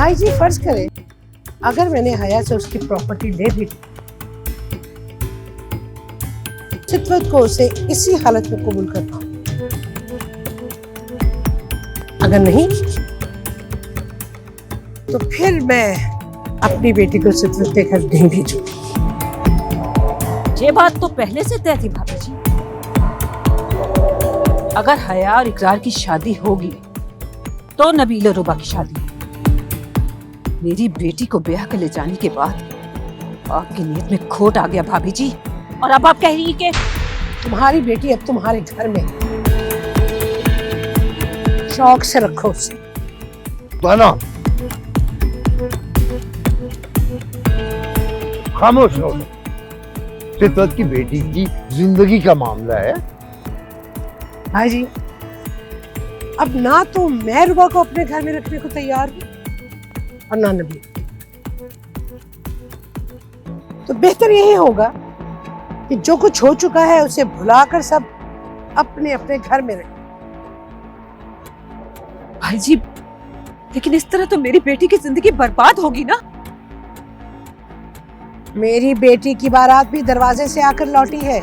भाई जी फर्ज करें अगर मैंने हया से उसकी प्रॉपर्टी ले भी ली, चितवत को उसे इसी हालत में कबूल कर पाऊं, अगर नहीं तो फिर मैं अपनी बेटी को चितवत के घर नहीं भेजूंगी। ये बात तो पहले से तय थी भाभी जी। अगर हया और इकरार की शादी होगी तो नबील और रुबा की शादी होगी। मेरी बेटी को ब्याह कर ले जाने के बाद आपकी नीयत में खोट आ गया भाभी जी, और अब आप कह रही हैं कि तुम्हारी बेटी अब तुम्हारे घर में, शौक से रखो उसे। बना खामोश हो। चितवत की बेटी की जिंदगी का मामला है। भाई जी अब ना तो मैं रुबा को अपने घर में रखने को तैयार हूं और ना नबी, तो बेहतर यही होगा कि जो कुछ हो चुका है उसे भुलाकर सब अपने अपने घर में रहे। भाई जी लेकिन इस तरह तो मेरी बेटी की जिंदगी बर्बाद होगी ना। मेरी बेटी की बारात भी दरवाजे से आकर लौटी है,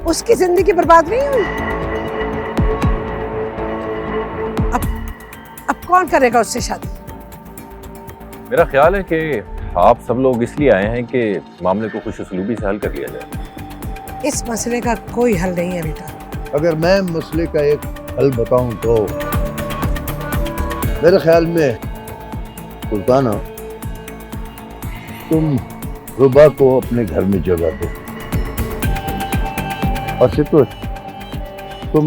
उसकी जिंदगी बर्बाद नहीं हुई। अब कौन करेगा उससे शादी? मेरा ख्याल है कि आप सब लोग इसलिए आए हैं कि मामले को खुश उसलूबी से हल कर लिया जाए। इस मसले का कोई हल नहीं है बेटा। अगर मैं मसले का एक हल बताऊं तो मेरे ख्याल में सुल्ताना, तुम रुबा को अपने घर में जगह दो और चितवत तुम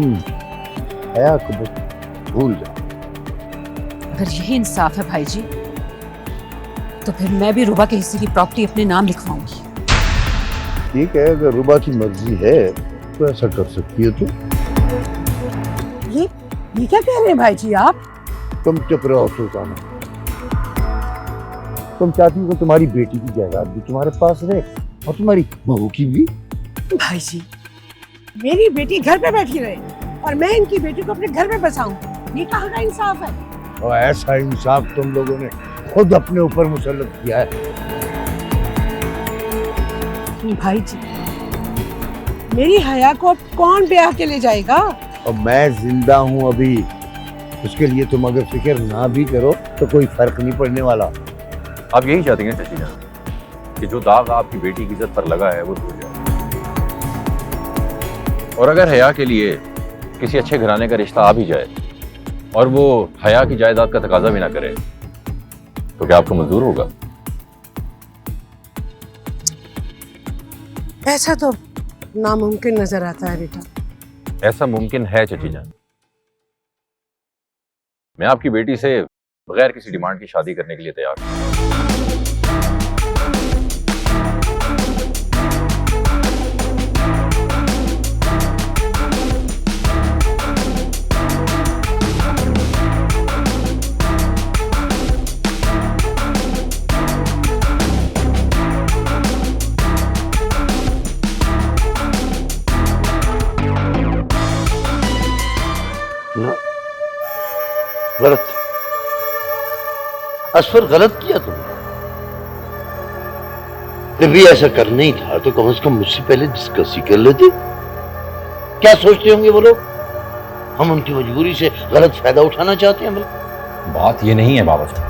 हया को भूल जाओ। अगर यही इंसाफ है भाई जी तो फिर मैं भी रुबा के हिस्से की प्रॉपर्टी अपने नाम लिखवाऊंगी। ठीक है, अगर रुबा की मर्जी है तो ऐसा कर सकती है। ये क्या कह रहे हैं भाई जी आप? तुम चुप रहो सुल्ताना। तुम चाहती हो कि तुम्हारी बेटी की जायदाद भी तुम्हारे पास रहे और तुम्हारी बहू की भी। भाई जी मेरी बेटी घर पे बैठी रहे और मैं इनकी बेटी को अपने घर में बसाऊं, ये कहाँ का इंसाफ है? और ऐसा इंसाफ तुम लोगों ने खुद अपने ऊपर मुसल्लत किया है। भाई जी मेरी हया को अब कौन ब्याह के ले जाएगा? और मैं जिंदा हूं अभी, उसके लिए तुम अगर फिक्र ना भी करो तो कोई फर्क नहीं पड़ने वाला। आप यही चाहती हैं चाची जान कि जो दाग आपकी बेटी की इज्जत पर लगा है वो धुल जाए, और अगर हया के लिए किसी अच्छे घराने का रिश्ता आ भी जाए और वो हया की जायदाद का तकाजा भी ना करे तो क्या आपको मंजूर होगा? ऐसा तो नामुमकिन नजर आता है बेटा। ऐसा मुमकिन है चाची जान। मैं आपकी बेटी से बगैर किसी डिमांड की शादी करने के लिए तैयार हूं। गलत असफर, गलत किया तुमने। जब भी ऐसा करना ही था तो कम से कम मुझसे पहले डिस्कस ही कर लेते। क्या सोचते होंगे वो लोग? हम उनकी मजबूरी से गलत फायदा उठाना चाहते हैं? बात ये नहीं है बाबा जी,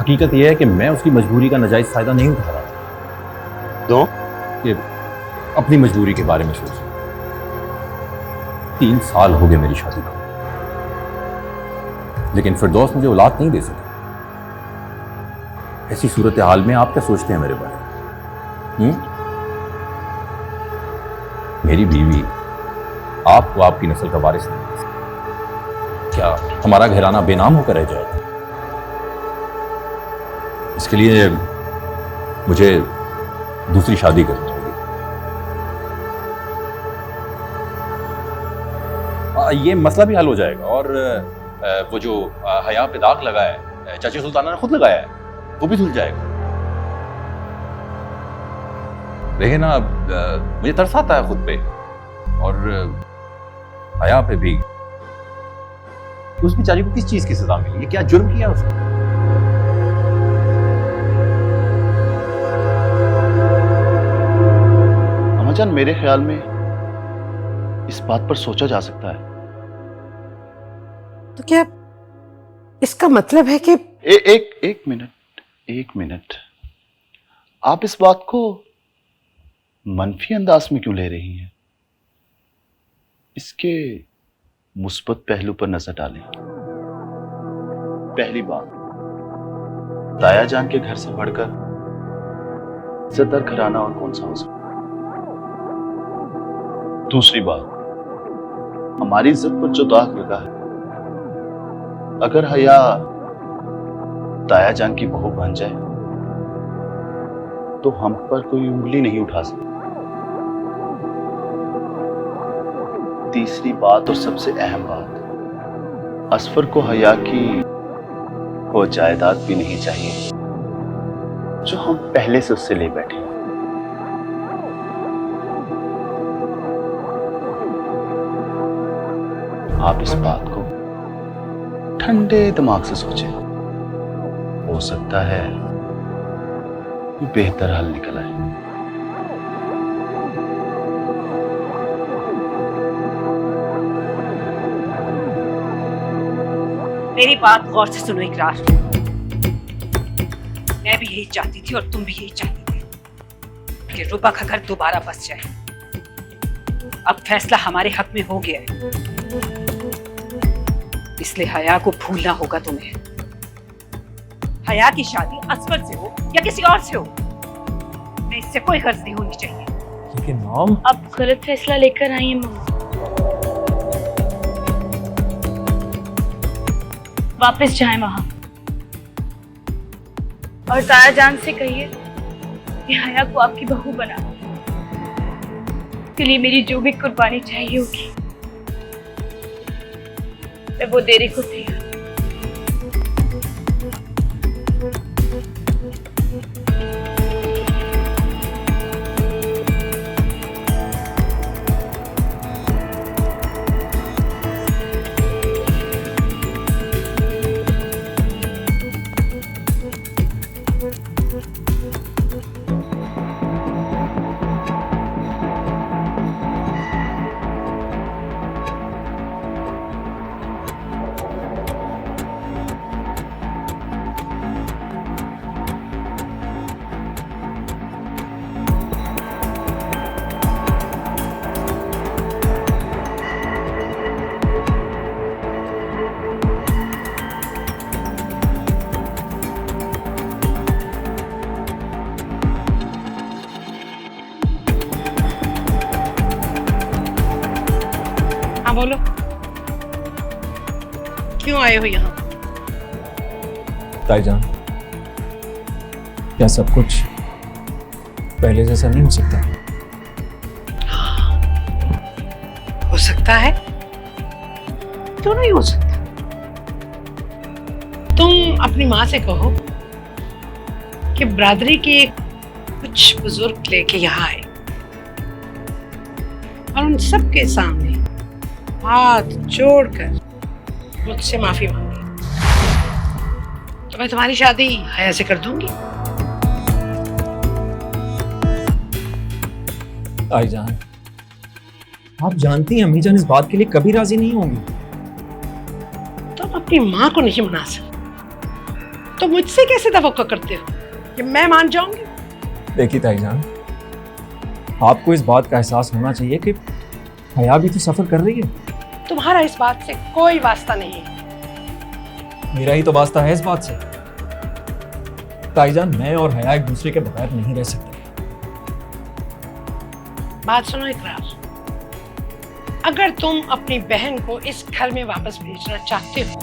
हकीकत यह है कि मैं उसकी मजबूरी का नाजायज फायदा नहीं उठा रहा। तो कि अपनी मजबूरी के बारे में सोच, 3 साल हो गए मेरी शादी को, लेकिन फिरदौस मुझे औलाद नहीं दे सके। ऐसी सूरत हाल में आप क्या सोचते हैं मेरे बारे में? मेरी बीवी आपको आपकी नस्ल का वारिस नहीं दे सकती। क्या हमारा घराना बेनाम होकर रह जाएगा? इसके लिए मुझे दूसरी शादी करनी होगी। ये मसला भी हल हो जाएगा, और वो जो हया पे दाग लगा है चाची सुल्ताना ने खुद लगाया है वो भी धुल जाएगा। देखिए ना, मुझे तरस आता है खुद पे और हया पे भी। तो उस बेचारी को किस चीज की सजा मिली? ये क्या जुर्म किया उसने? अम्माजान, मेरे ख्याल में इस बात पर सोचा जा सकता है। तो क्या इसका मतलब है कि एक मिनट, आप इस बात को मनफी अंदाज में क्यों ले रही हैं? इसके मुस्बत पहलू पर नजर डालें। पहली बात, ताया जान के घर से बढ़कर इज्जतदार घराना और कौन सा हो सकता है। दूसरी बात, हमारी इज्जत पर जो दाग लगा है, अगर हया ताया जान की बहू बन जाए तो हम पर कोई उंगली नहीं उठा सकता। तीसरी बात और सबसे अहम बात, असफर को हया की वो जायदाद भी नहीं चाहिए जो हम पहले से उससे ले बैठे। आप इस बात को ठंडे दिमाग से सोचें। हो सकता है बेहतर हल निकल आए। मेरी बात गौर से सुनो इकरार। मैं भी यही चाहती थी और तुम भी यही चाहते थे कि रुबा का घर दोबारा बस जाए। अब फैसला हमारे हक में हो गया है, इसलिए हया को भूलना होगा तुम्हें। हया की शादी असफर से हो या किसी और से हो, मैं इससे कोई गर्ज नहीं होनी चाहिए। लेकिन मॉम, अब गलत फैसला लेकर आई है मम्मा। वापस जाएं वहां और ताया जान से कहिए कि हया को आपकी बहू बना। इसके लिए मेरी जो भी कुर्बानी चाहिए होगी मैं वो देने को तैयार। हाँ बोलो, क्यों आए हो यहाँ? ताईजान, क्या सब कुछ पहले जैसा नहीं हो सकता? हो सकता है, क्यों नहीं हो सकता? तुम अपनी माँ से कहो कि बरादरी के कुछ बुजुर्ग लेके यहाँ आए और उन सबके सामने हाथ जोड़कर मुझसे माफी मांगी, तो मैं तुम्हारी शादी हया से कर दूंगी। ताईजान, आप जानती हैं अम्मी जान इस बात के लिए कभी राजी नहीं होंगी। तुम अपनी माँ को नहीं मना सकते तो मुझसे कैसे तवक्को करते हो कि मैं मान जाऊंगी? देखिए ताईजान, आपको इस बात का एहसास होना चाहिए कि हया भी तो सफर कर रही है। तुम्हारा इस बात से कोई वास्ता नहीं है। मेरा ही तो वास्ता है इस बात से। ताईजान, मैं और हया एक दूसरे के बगैर नहीं रह सकते। बात सुनो इकरार, अगर तुम अपनी बहन को इस घर में वापस भेजना चाहते हो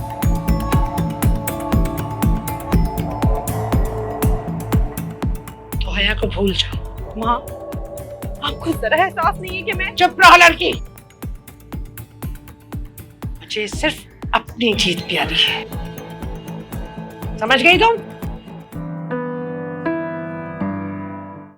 तो हया को भूल जाओ। माँ, आपको जरा एहसास नहीं है कि मैं... चुप रहो लड़की, मुझे सिर्फ अपनी जीत प्यारी है, समझ गई तुम?